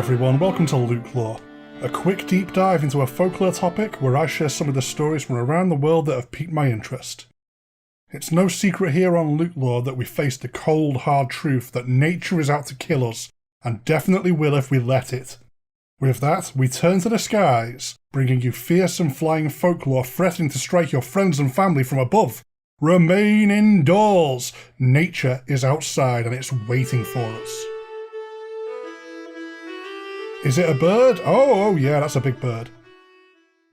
everyone, welcome to LukeLore, a quick deep dive into a folklore topic where I share some of the stories from around the world that have piqued my interest. It's no secret here on LukeLore that we face the cold, hard truth that nature is out to kill us, and definitely will if we let it. With that, we turn to the skies, bringing you fearsome flying folklore threatening to strike your friends and family from above. Remain indoors! Nature is outside and it's waiting for us. Is it a bird? Oh yeah, that's a big bird.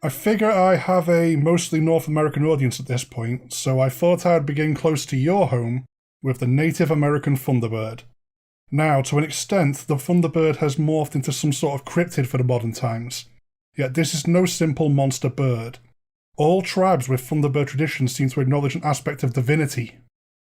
I figure I have a mostly North American audience at this point, so I thought I would begin close to your home with the Native American Thunderbird. Now, to an extent, the Thunderbird has morphed into some sort of cryptid for the modern times, yet this is no simple monster bird. All tribes with Thunderbird traditions seem to acknowledge an aspect of divinity.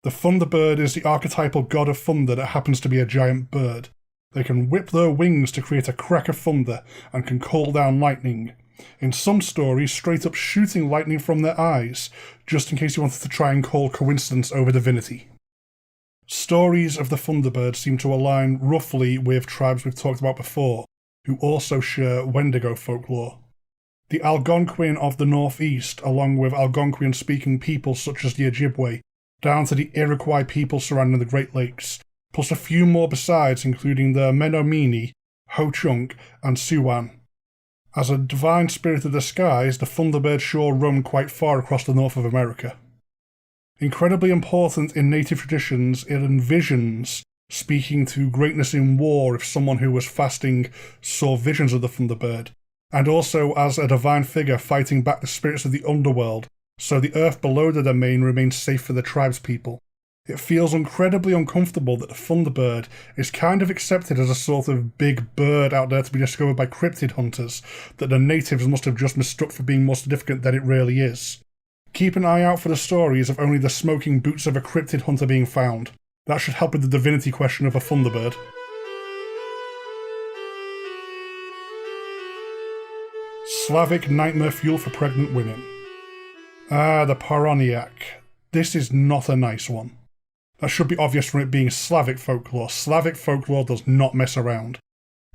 The Thunderbird is the archetypal god of thunder that happens to be a giant bird. They can whip their wings to create a crack of thunder and can call down lightning. In some stories, straight up shooting lightning from their eyes, just in case you wanted to try and call coincidence over divinity. Stories of the Thunderbird seem to align roughly with tribes we've talked about before, who also share Wendigo folklore. The Algonquian of the northeast, along with Algonquian-speaking peoples such as the Ojibwe, down to the Iroquois people surrounding the Great Lakes, plus a few more besides, including the Menominee, Ho-Chunk, and Siouan. As a divine spirit of the skies, the Thunderbird sure roamed quite far across the north of America. Incredibly important in native traditions, it envisions speaking to greatness in war if someone who was fasting saw visions of the Thunderbird, and also as a divine figure fighting back the spirits of the underworld, so the earth below the domain remains safe for the tribespeople. It feels incredibly uncomfortable that the Thunderbird is kind of accepted as a sort of big bird out there to be discovered by cryptid hunters that the natives must have just mistook for being more significant than it really is. Keep an eye out for the stories of only the smoking boots of a cryptid hunter being found. That should help with the divinity question of a Thunderbird. Slavic nightmare fuel for pregnant women. The Pyroniac. This is not a nice one. That should be obvious from it being Slavic folklore. Slavic folklore does not mess around.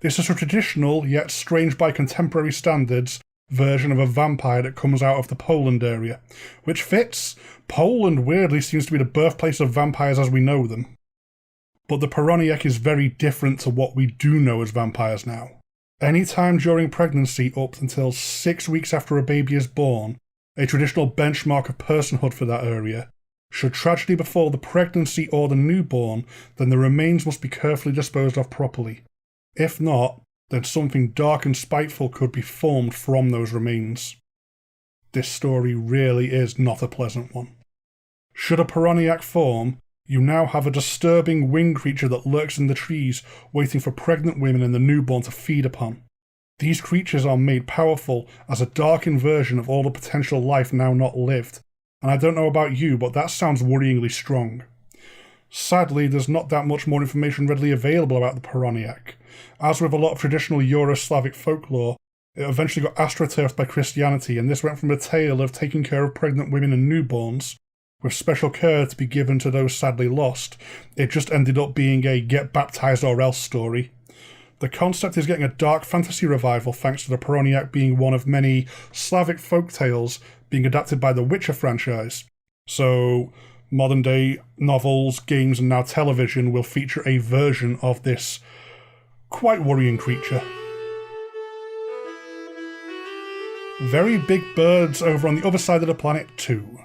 This is a traditional, yet strange by contemporary standards, version of a vampire that comes out of the Poland area. Which fits. Poland weirdly seems to be the birthplace of vampires as we know them. But the Poroniec is very different to what we do know as vampires now. Any time during pregnancy up until 6 weeks after a baby is born, a traditional benchmark of personhood for that area, should tragedy befall the pregnancy or the newborn, then the remains must be carefully disposed of properly. If not, then something dark and spiteful could be formed from those remains. This story really is not a pleasant one. Should a Pyroniac form, you now have a disturbing winged creature that lurks in the trees, waiting for pregnant women and the newborn to feed upon. These creatures are made powerful as a dark inversion of all the potential life now not lived. And I don't know about you, but that sounds worryingly strong. Sadly, there's not that much more information readily available about the Pyroniac. As with a lot of traditional Euro-Slavic folklore, it eventually got astroturfed by Christianity, and this went from a tale of taking care of pregnant women and newborns, with special care to be given to those sadly lost. It just ended up being a get baptized or else story. The concept is getting a dark fantasy revival thanks to the Poroniec being one of many Slavic folktales being adapted by the Witcher franchise. So, modern day novels, games and now television will feature a version of this quite worrying creature. Very big birds over on the other side of the planet too.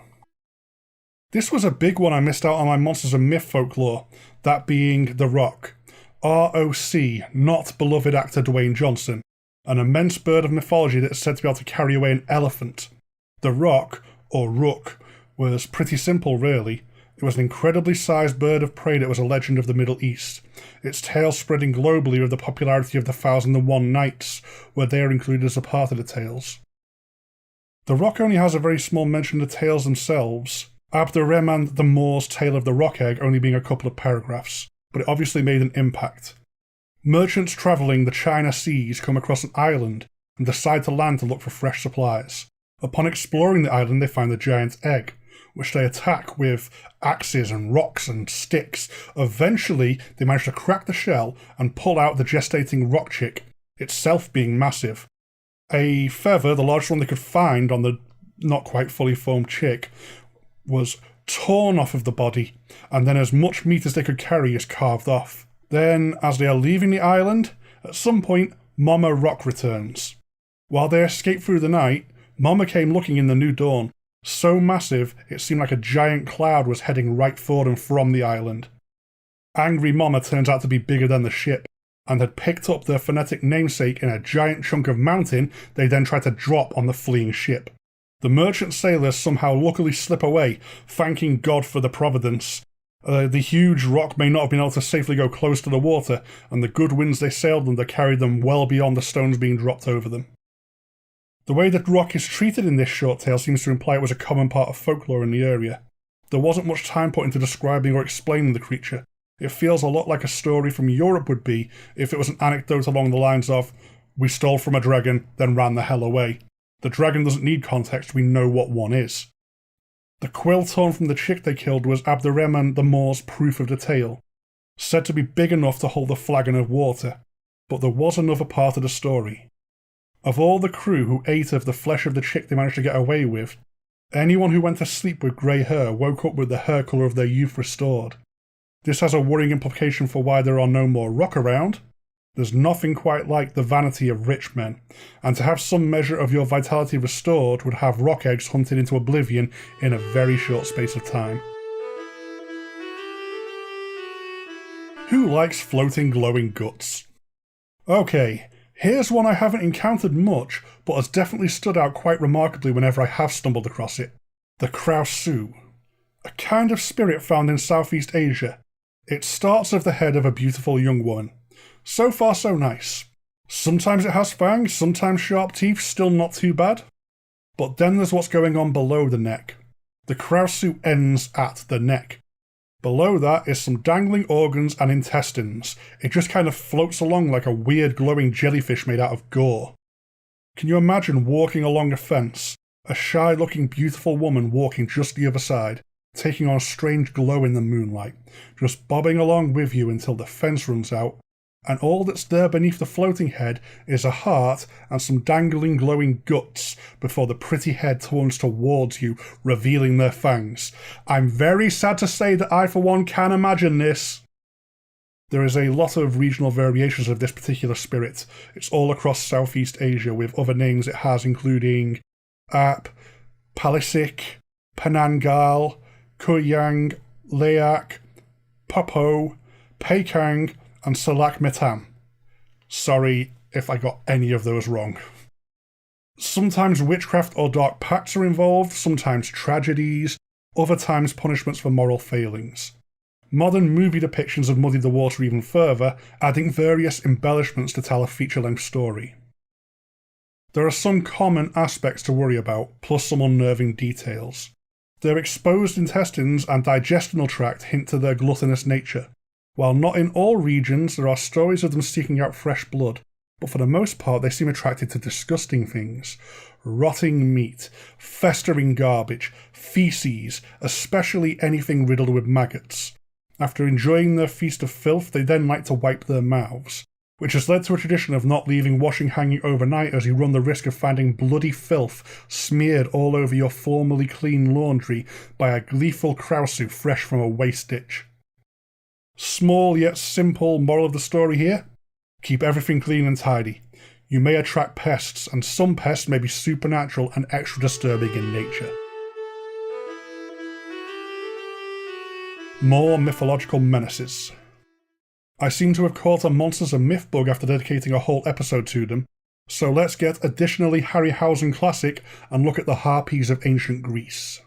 This was a big one I missed out on my Monsters and Myth folklore, that being The Rock. R.O.C., not beloved actor Dwayne Johnson, an immense bird of mythology that is said to be able to carry away an elephant. The Rock, or Rook, was pretty simple really. It was an incredibly sized bird of prey that was a legend of the Middle East, its tail spreading globally with the popularity of the 1001 Nights, where they are included as a part of the tales. The Rock only has a very small mention of the tales themselves, Abdurrahman the Moor's Tale of the Rock Egg only being a couple of paragraphs, but it obviously made an impact. Merchants travelling the China seas come across an island and decide to land to look for fresh supplies. Upon exploring the island they find the giant's egg, which they attack with axes and rocks and sticks. Eventually, they manage to crack the shell and pull out the gestating rock chick, itself being massive. A feather, the largest one they could find on the not quite fully formed chick, was torn off of the body, and then as much meat as they could carry is carved off. Then, as they are leaving the island, at some point, Mama Rock returns. While they escape through the night, Mama came looking in the new dawn, so massive it seemed like a giant cloud was heading right for them from the island. Angry Mama turns out to be bigger than the ship, and had picked up their phonetic namesake in a giant chunk of mountain they then tried to drop on the fleeing ship. The merchant sailors somehow luckily slip away, thanking God for the providence. The huge rock may not have been able to safely go close to the water, and the good winds they sailed under carried them well beyond the stones being dropped over them. The way that rock is treated in this short tale seems to imply it was a common part of folklore in the area. There wasn't much time put into describing or explaining the creature. It feels a lot like a story from Europe would be if it was an anecdote along the lines of, "We stole from a dragon, then ran the hell away." The dragon doesn't need context, we know what one is. The quill torn from the chick they killed was Abderrahman the Moor's proof of the tale, said to be big enough to hold a flagon of water. But there was another part of the story. Of all the crew who ate of the flesh of the chick they managed to get away with, anyone who went to sleep with grey hair woke up with the hair colour of their youth restored. This has a worrying implication for why there are no more rock around. There's nothing quite like the vanity of rich men, and to have some measure of your vitality restored would have rock eggs hunted into oblivion in a very short space of time. Who likes floating glowing guts? Okay, here's one I haven't encountered much, but has definitely stood out quite remarkably whenever I have stumbled across it. The Krausu. A kind of spirit found in Southeast Asia. It starts with the head of a beautiful young woman. So far so nice. Sometimes it has fangs, sometimes sharp teeth, still not too bad. But then there's what's going on below the neck. The Krausu ends at the neck. Below that is some dangling organs and intestines. It just kind of floats along like a weird glowing jellyfish made out of gore. Can you imagine walking along a fence, a shy looking beautiful woman walking just the other side, taking on a strange glow in the moonlight, just bobbing along with you until the fence runs out, and all that's there beneath the floating head is a heart and some dangling glowing guts before the pretty head turns towards you, revealing their fangs. I'm very sad to say that I for one can imagine this. There is a lot of regional variations of this particular spirit. It's all across Southeast Asia with other names it has including Ap, Palisik, Penangal, Kuyang, Layak, Popo, Peikang, and Salak Metam. Sorry if I got any of those wrong. Sometimes witchcraft or dark pacts are involved, sometimes tragedies, other times punishments for moral failings. Modern movie depictions have muddied the water even further, adding various embellishments to tell a feature-length story. There are some common aspects to worry about, plus some unnerving details. Their exposed intestines and digestional tract hint to their gluttonous nature. While not in all regions, there are stories of them seeking out fresh blood, but for the most part they seem attracted to disgusting things. Rotting meat, festering garbage, feces, especially anything riddled with maggots. After enjoying their feast of filth, they then like to wipe their mouths, which has led to a tradition of not leaving washing hanging overnight as you run the risk of finding bloody filth smeared all over your formerly clean laundry by a gleeful Krausu fresh from a waste ditch. Small yet simple moral of the story here: keep everything clean and tidy. You may attract pests, and some pests may be supernatural and extra disturbing in nature. More mythological menaces. I seem to have caught a Monsters and Myth bug after dedicating a whole episode to them, so let's get additionally Harryhausen classic and look at the Harpies of ancient Greece.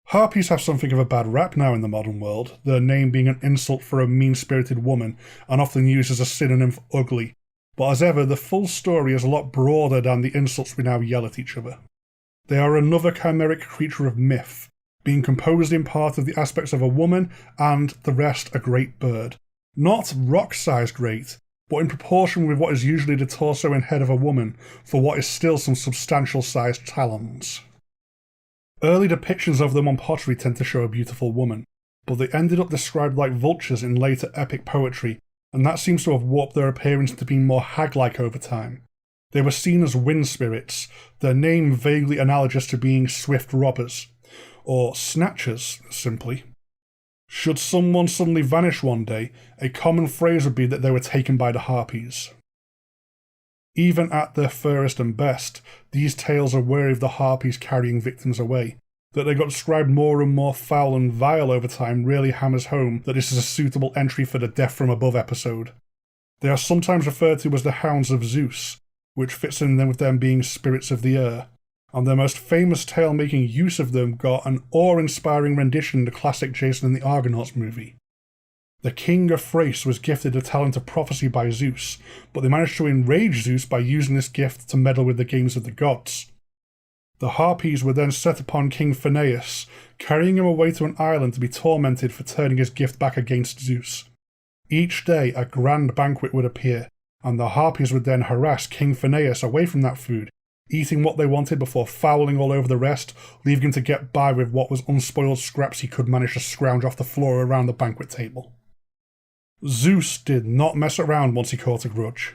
Harpies have something of a bad rap now in the modern world, their name being an insult for a mean-spirited woman and often used as a synonym for ugly, but as ever the full story is a lot broader than the insults we now yell at each other. They are another chimeric creature of myth, being composed in part of the aspects of a woman and the rest a great bird. Not rock-sized great, but in proportion with what is usually the torso and head of a woman for what is still some substantial sized talons. Early depictions of them on pottery tend to show a beautiful woman, but they ended up described like vultures in later epic poetry, and that seems to have warped their appearance to being more hag-like over time. They were seen as wind spirits, their name vaguely analogous to being swift robbers, or snatchers, simply. Should someone suddenly vanish one day, a common phrase would be that they were taken by the Harpies. Even at their fairest and best, these tales are wary of the Harpies carrying victims away. That they got described more and more foul and vile over time really hammers home that this is a suitable entry for the Death from Above episode. They are sometimes referred to as the Hounds of Zeus, which fits in with them being spirits of the air, and their most famous tale making use of them got an awe-inspiring rendition in the classic Jason and the Argonauts movie. The king of Thrace was gifted a talent of prophecy by Zeus, but they managed to enrage Zeus by using this gift to meddle with the games of the gods. The Harpies were then set upon King Phineus, carrying him away to an island to be tormented for turning his gift back against Zeus. Each day a grand banquet would appear, and the Harpies would then harass King Phineus away from that food, eating what they wanted before fouling all over the rest, leaving him to get by with what was unspoiled scraps he could manage to scrounge off the floor around the banquet table. Zeus did not mess around once he caught a grudge.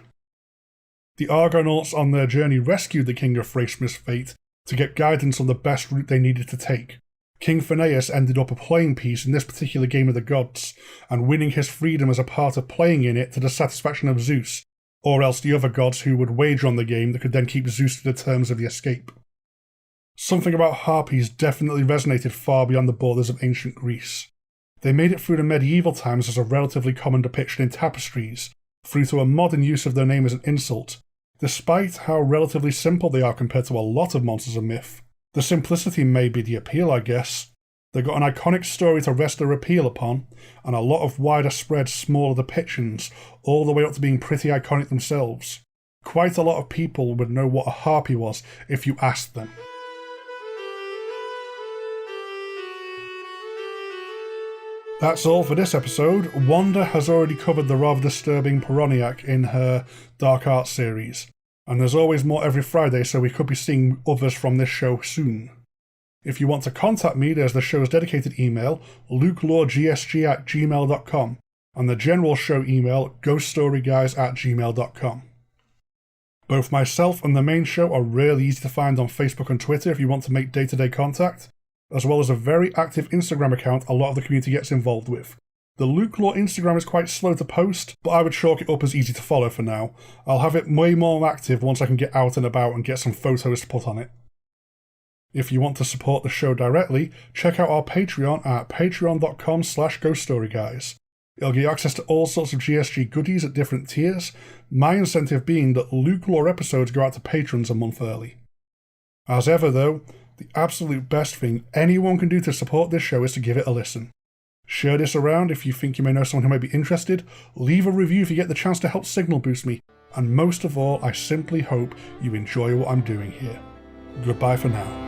The Argonauts on their journey rescued the king of Thrace from his fate to get guidance on the best route they needed to take. King Phineus ended up a playing piece in this particular game of the gods, and winning his freedom as a part of playing in it to the satisfaction of Zeus, or else the other gods who would wager on the game that could then keep Zeus to the terms of the escape. Something about Harpies definitely resonated far beyond the borders of ancient Greece. They made it through the medieval times as a relatively common depiction in tapestries, through to a modern use of their name as an insult, despite how relatively simple they are compared to a lot of monsters of myth. The simplicity may be the appeal, I guess. They got an iconic story to rest their appeal upon, and a lot of wider spread smaller depictions, all the way up to being pretty iconic themselves. Quite a lot of people would know what a harpy was if you asked them. That's all for this episode. Wanda has already covered the rather disturbing Pyroniac in her Dark Arts series, and there's always more every Friday, so we could be seeing others from this show soon. If you want to contact me, there's the show's dedicated email, LukeLoreGSG@gmail.com, and the general show email, ghoststoryguys@gmail.com. Both myself and the main show are really easy to find on Facebook and Twitter if you want to make day-to-day contact, as well as a very active Instagram account a lot of the community gets involved with. The LukeLore Instagram is quite slow to post, but I would chalk it up as easy to follow for now. I'll have it way more active once I can get out and about and get some photos to put on it. If you want to support the show directly, check out our Patreon at patreon.com/ghoststoryguys. It'll give you access to all sorts of GSG goodies at different tiers, my incentive being that LukeLore episodes go out to patrons a month early. As ever though, the absolute best thing anyone can do to support this show is to give it a listen. Share this around if you think you may know someone who may be interested, leave a review if you get the chance to help signal boost me, and most of all, I simply hope you enjoy what I'm doing here. Goodbye for now.